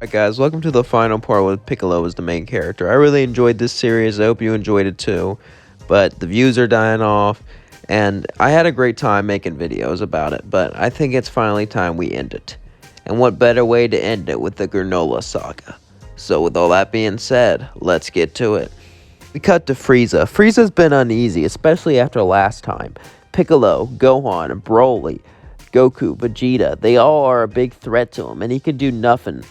Alright guys, welcome to the final part with Piccolo as the main character. I really enjoyed this series, I hope you enjoyed it too, but the views are dying off, and I had a great time making videos about it, but I think it's finally time we end it. And what better way to end it with the Granola Saga. So with all that being said, let's get to it. We cut to Frieza. Frieza's been uneasy, especially after last time. Piccolo, Gohan, Broly, Goku, Vegeta, they all are a big threat to him, and he can do nothing.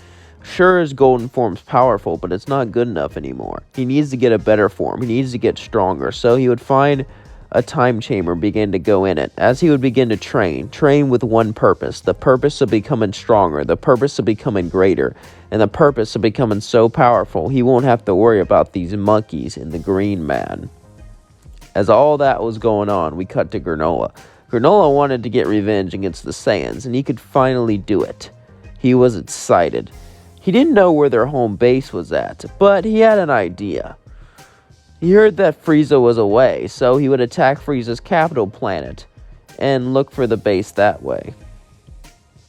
Sure, his golden form's powerful, but it's not good enough anymore. He needs to get a better form. He needs to get stronger. So he would find a time chamber and begin to go in it. As he would begin to train with one purpose. The purpose of becoming stronger. The purpose of becoming greater. And the purpose of becoming so powerful, he won't have to worry about these monkeys and the Green Man. As all that was going on, we cut to Granola. Granola wanted to get revenge against the Saiyans, and he could finally do it. He was excited. He didn't know where their home base was at, but he had an idea. He heard that Frieza was away, so he would attack Frieza's capital planet and look for the base that way.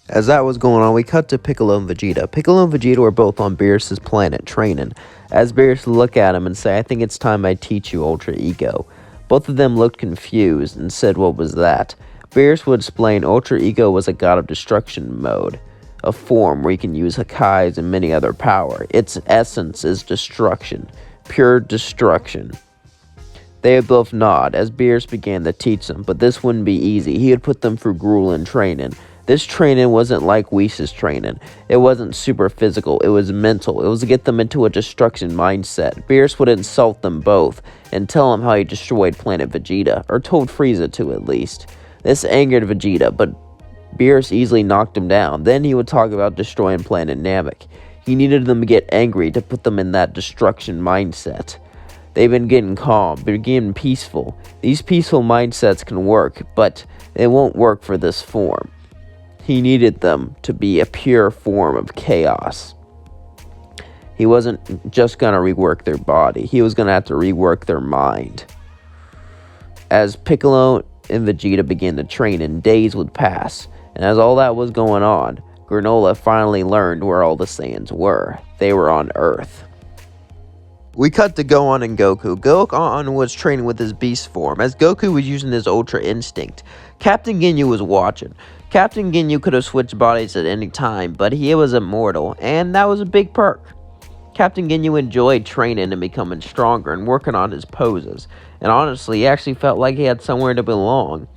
As that was going on, we cut to Piccolo and Vegeta. Piccolo and Vegeta were both on Beerus's planet training. As Beerus looked at him and said, "I think it's time I teach you Ultra Ego." Both of them looked confused and said, "What was that?" Beerus would explain Ultra Ego was a god of destruction mode. A form where you can use Hakai's and many other power. Its essence is destruction. Pure destruction. They would both nod as Beerus began to teach them, but this wouldn't be easy. He would put them through grueling training. This training wasn't like Whis' training. It wasn't super physical, it was mental. It was to get them into a destruction mindset. Beerus would insult them both and tell them how he destroyed Planet Vegeta, or told Frieza to at least. This angered Vegeta, but Beerus easily knocked him down. Then he would talk about destroying Planet Namek. He needed them to get angry to put them in that destruction mindset. They've been getting calm, been getting peaceful. These peaceful mindsets can work, but they won't work for this form. He needed them to be a pure form of chaos. He wasn't just going to rework their body. He was going to have to rework their mind. As Piccolo and Vegeta began to train, and days would pass. And as all that was going on, Granola finally learned where all the Saiyans were. They were on Earth. We cut to Gohan and Goku. Gohan was training with his beast form, as Goku was using his Ultra Instinct. Captain Ginyu was watching. Captain Ginyu could have switched bodies at any time, but he was immortal, and that was a big perk. Captain Ginyu enjoyed training and becoming stronger and working on his poses, and honestly, he actually felt like he had somewhere to belong.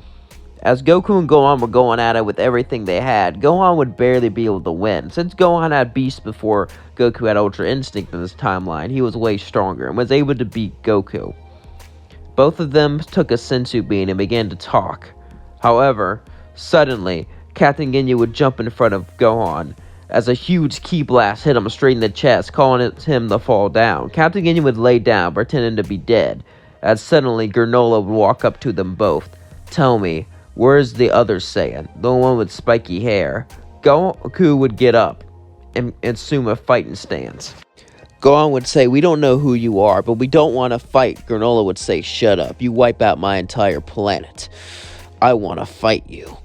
As Goku and Gohan were going at it with everything they had, Gohan would barely be able to win. Since Gohan had Beast before Goku had Ultra Instinct in this timeline, he was way stronger and was able to beat Goku. Both of them took a senzu bean and began to talk. However, suddenly, Captain Ginyu would jump in front of Gohan as a huge ki blast hit him straight in the chest, calling him to fall down. Captain Ginyu would lay down, pretending to be dead, as suddenly Granola would walk up to them both. "Tell me, where's the other Saiyan? The one with spiky hair?" Goku would get up and assume a fighting stance. Gohan would say, "We don't know who you are, but we don't want to fight." Granola would say, "Shut up, you wipe out my entire planet. I want to fight you."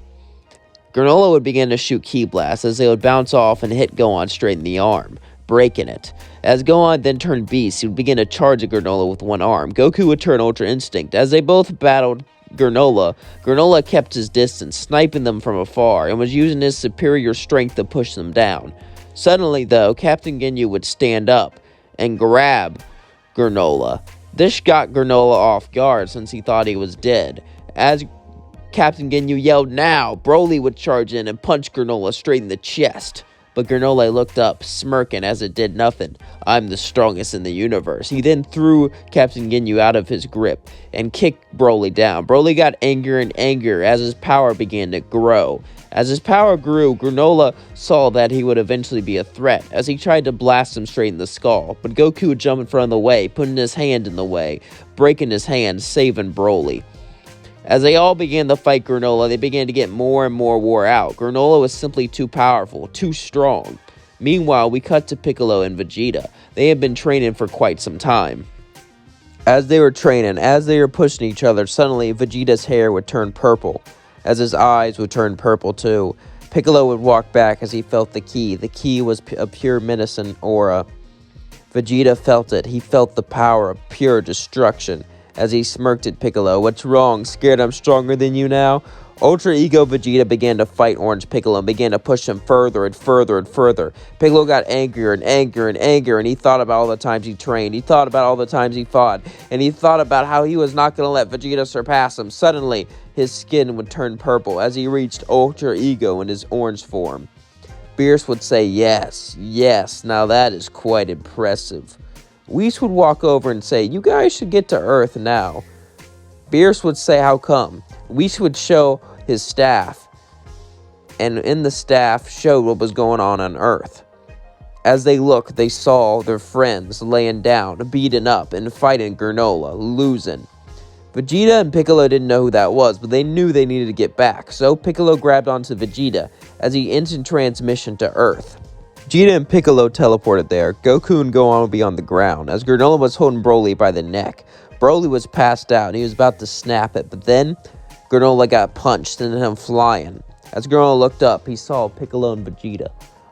Granola would begin to shoot ki blasts as they would bounce off and hit Gohan straight in the arm, breaking it. As Gohan then turned beast, he would begin to charge at Granola with one arm. Goku would turn Ultra Instinct. As they both battled Granola kept his distance, sniping them from afar, and was using his superior strength to push them down. Suddenly, though, Captain Ginyu would stand up and grab Granola. This got Granola off guard since he thought he was dead. As Captain Ginyu yelled, "Now!" Broly would charge in and punch Granola straight in the chest. But Granola looked up, smirking as it did nothing. "I'm the strongest in the universe." He then threw Captain Ginyu out of his grip and kicked Broly down. Broly got angrier and angrier as his power began to grow. As his power grew, Granola saw that he would eventually be a threat, as he tried to blast him straight in the skull. But Goku would jump in front of the way, putting his hand in the way, breaking his hand, saving Broly. As they all began to fight Granola, they began to get more and more wore out. Granola was simply too powerful, too strong. Meanwhile, we cut to Piccolo and Vegeta. They had been training for quite some time. As they were training, as they were pushing each other, suddenly Vegeta's hair would turn purple, as his eyes would turn purple too. Piccolo would walk back as he felt the key. The key was a pure menacing aura. Vegeta felt it. He felt the power of pure destruction as he smirked at Piccolo. "What's wrong? Scared I'm stronger than you now?" Ultra Ego Vegeta began to fight Orange Piccolo and began to push him further and further and further. Piccolo got angrier and angrier and angrier, and he thought about all the times he trained. He thought about all the times he fought, and he thought about how he was not going to let Vegeta surpass him. Suddenly, his skin would turn purple as he reached Ultra Ego in his orange form. Beerus would say, "Yes, yes, now that is quite impressive." Whis would walk over and say, "You guys should get to Earth now." Beerus would say, "How come?" Whis would show his staff, and in the staff showed what was going on Earth. As they looked, they saw their friends laying down, beaten up, and fighting Granola, losing. Vegeta and Piccolo didn't know who that was, but they knew they needed to get back, so Piccolo grabbed onto Vegeta as he entered transmission to Earth. Vegeta and Piccolo teleported there. Goku and Gohan would be on the ground, as Granola was holding Broly by the neck. Broly was passed out, and he was about to snap it, but then Granola got punched, sending him flying. As Granola looked up, he saw Piccolo and Vegeta.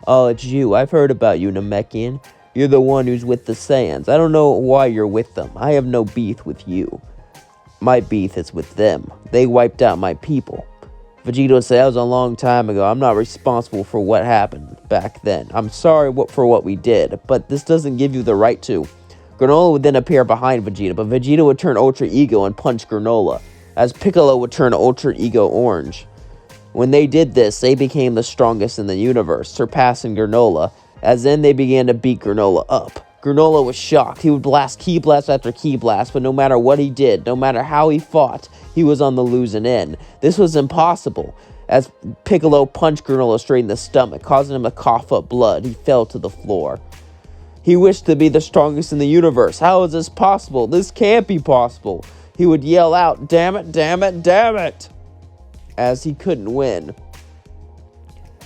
"Oh, it's you. I've heard about you, Namekian. You're the one who's with the Saiyans. I don't know why you're with them. I have no beef with you. My beef is with them. They wiped out my people." Vegeta would say, "That was a long time ago. I'm not responsible for what happened back then. I'm sorry for what we did, but this doesn't give you the right to." Granola would then appear behind Vegeta, but Vegeta would turn Ultra Ego and punch Granola, as Piccolo would turn Ultra Ego Orange. When they did this, they became the strongest in the universe, surpassing Granola, as then they began to beat Granola up. Granola was shocked. He would blast Ki Blast after Ki Blast, but no matter what he did, no matter how he fought, he was on the losing end. This was impossible, as Piccolo punched Granola straight in the stomach, causing him to cough up blood. He fell to the floor. He wished to be the strongest in the universe. How is this possible? This can't be possible. He would yell out, "Damn it, damn it, damn it," as he couldn't win.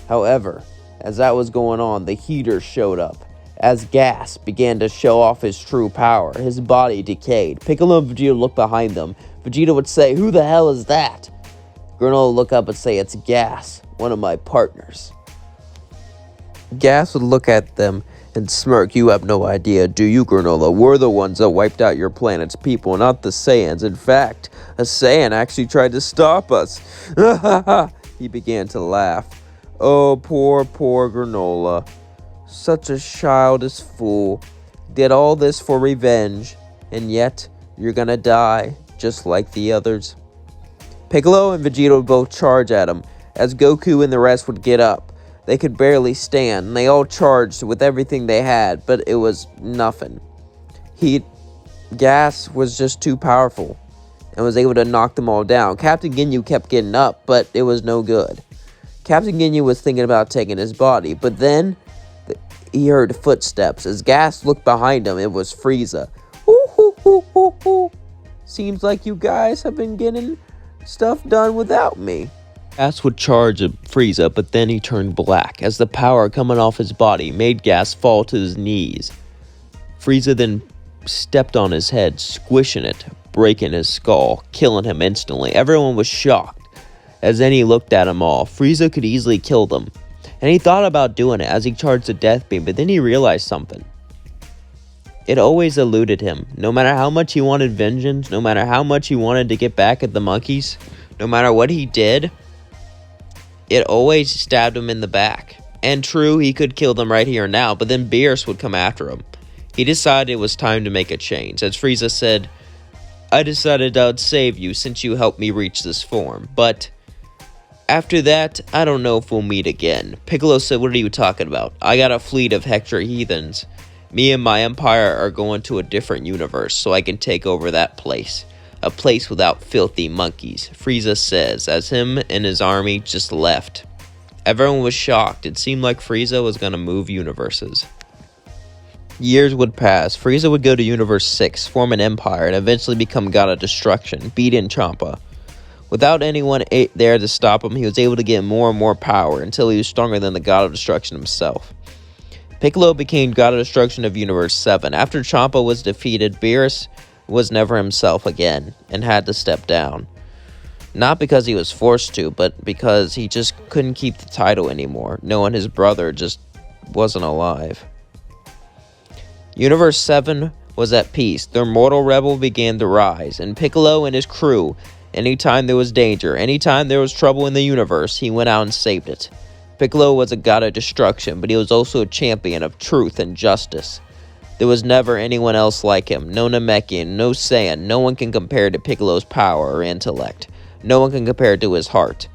However, as that was going on, the heaters showed up. As Gas began to show off his true power, his body decayed. Piccolo and Vegeta looked behind them. Vegeta would say, "Who the hell is that?" Granola would look up and say, "It's Gas, one of my partners." Gas would look at them and smirk. "You have no idea, do you, Granola? We're the ones that wiped out your planet's people, not the Saiyans. In fact, a Saiyan actually tried to stop us." He began to laugh. "Oh, poor Granola. Such a childish fool. Did all this for revenge, and yet you're gonna die, just like the others." Piccolo and Vegeta would both charge at him, as Goku and the rest would get up. They could barely stand, and they all charged with everything they had, but it was nothing. Gas was just too powerful, and was able to knock them all down. Captain Ginyu kept getting up, but it was no good. Captain Ginyu was thinking about taking his body, but then he heard footsteps. As Gas looked behind him, it was Frieza. "Seems like you guys have been getting stuff done without me." Gas would charge at Frieza, but then he turned black, as the power coming off his body made Gas fall to his knees. Frieza then stepped on his head, squishing it, breaking his skull, killing him instantly. Everyone was shocked, as then he looked at them all. Frieza could easily kill them, and he thought about doing it as he charged the death beam, but then he realized something. It always eluded him. No matter how much he wanted vengeance, no matter how much he wanted to get back at the monkeys, no matter what he did, it always stabbed him in the back. And true, he could kill them right here and now, but then Beerus would come after him. He decided it was time to make a change. As Frieza said, "I decided I'd save you since you helped me reach this form, but after that, I don't know if we'll meet again." Piccolo said, "What are you talking about? I got a fleet of Hector heathens. Me and my empire are going to a different universe so I can take over that place. A place without filthy monkeys," Frieza says, as him and his army just left. Everyone was shocked. It seemed like Frieza was going to move universes. Years would pass. Frieza would go to Universe 6, form an empire, and eventually become God of Destruction, beating Champa. Without anyone there to stop him, he was able to get more and more power until he was stronger than the God of Destruction himself. Piccolo became God of Destruction of Universe 7. After Champa was defeated, Beerus was never himself again and had to step down. Not because he was forced to, but because he just couldn't keep the title anymore, knowing his brother just wasn't alive. Universe 7 was at peace. The immortal rebel began to rise, and Piccolo and his crew, anytime there was danger, anytime there was trouble in the universe, he went out and saved it. Piccolo was a god of destruction, but he was also a champion of truth and justice. There was never anyone else like him. No Namekian, no Saiyan. No one can compare to Piccolo's power or intellect. No one can compare to his heart.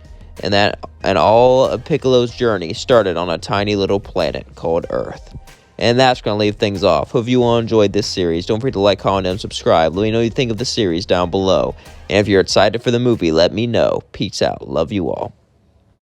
And all of Piccolo's journey started on a tiny little planet called Earth. And that's going to leave things off. Hope you all enjoyed this series. Don't forget to like, comment, and subscribe. Let me know what you think of the series down below. And if you're excited for the movie, let me know. Peace out. Love you all.